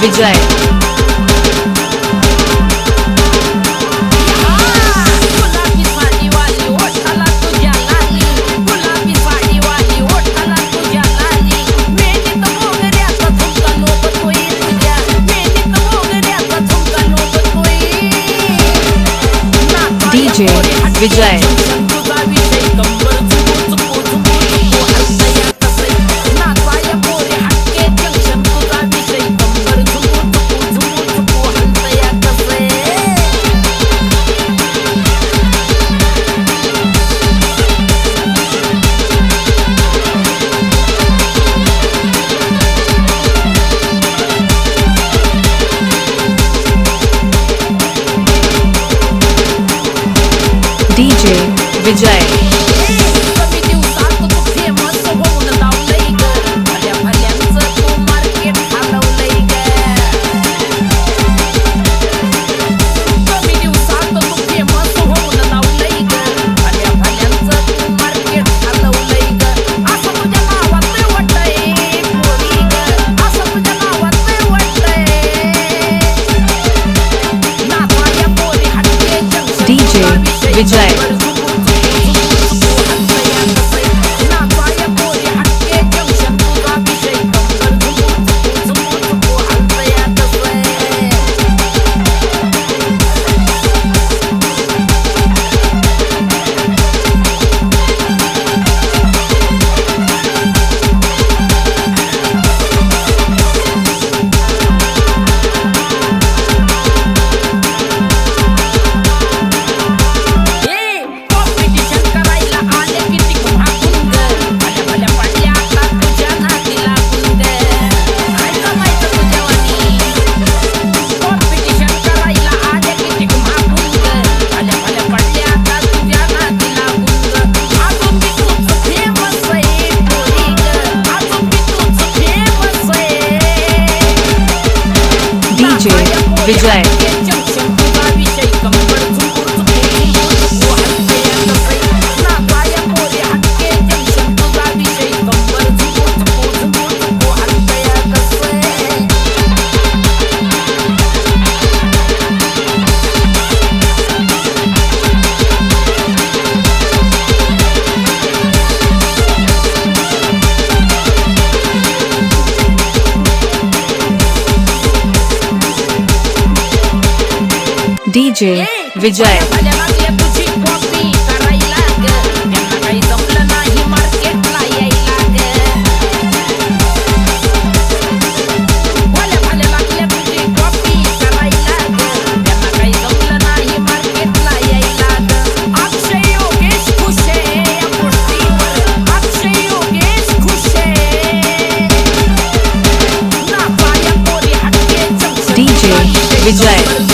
विजय गुलाबी साडीवाली ओठाला तुझ्या लाली, गुलाबी साडीवाली ओठाला तुझ्या लाली, मेहंदीत मोगऱ्याचा झुमका लोबतोय तुझ्या, मेहंदीत मोगऱ्याचा झुमका लोबतोय. DJ विजय तुझा विषय कंबर झुमू झुमू झुमू झुमू हलतया कसं, नाचाया मोरे हटके जंक्शन. तुझा विषय कंबर झुमू झुमू झुमू झुमू हलतया कसं. DJ विजय कमी दिवसात तू फेमस होऊन लावलंय ग, भल्या भल्यांचं तू मार्केट हलवलंय ग. कमी दिवसात तू फेमस होऊन लावलंय ग, भल्या भल्यांचं तू मार्केट हलवलंय ग. असं तुझ्या नावात वाटतंय पोरी ग, असं तुझ्या नावात वाटतंय. नाचाया पोरी हटके जंक्शन. DJ विजय कॉम्पिटिशन करायला आले किती भागून ग, भल्या भल्या पाड्या आता तुझ्या नादी लागून ग. काय जमायचं तुझ्यावानी. कॉम्पिटिशन करायला आले किती भागून ग, भल्या भल्या पाड्या आता तुझ्या नादी लागून ग. अजून बी तूच फेमस आहे पोरी ग, अजून बी तूच फेमस आहे. DJ विजय जंक्शन तुझा विषय कंबर झुमू झुमू झुमू हलतया कसं, नाचाया पोरी हटके जंक्शन. तुझा विषय कंबर झुमू झुमू झुमू झुमू हलतया कसं. DJ विजय भल्या लागल्या तुझी कॉपी करायला ग, त्यांना काही जमलं नाही मार्केटला यायला ग. भल्या लागल्या तुझी कॉपी करायला ग, त्यांना काही जमलं नाही मार्केटला यायला ग. अक्षय योगेश खुश आहे या गोष्टीवर, अक्षय योगेश खुश आहे. नाचाया पोरी हटके जंक्शन. DJ विजय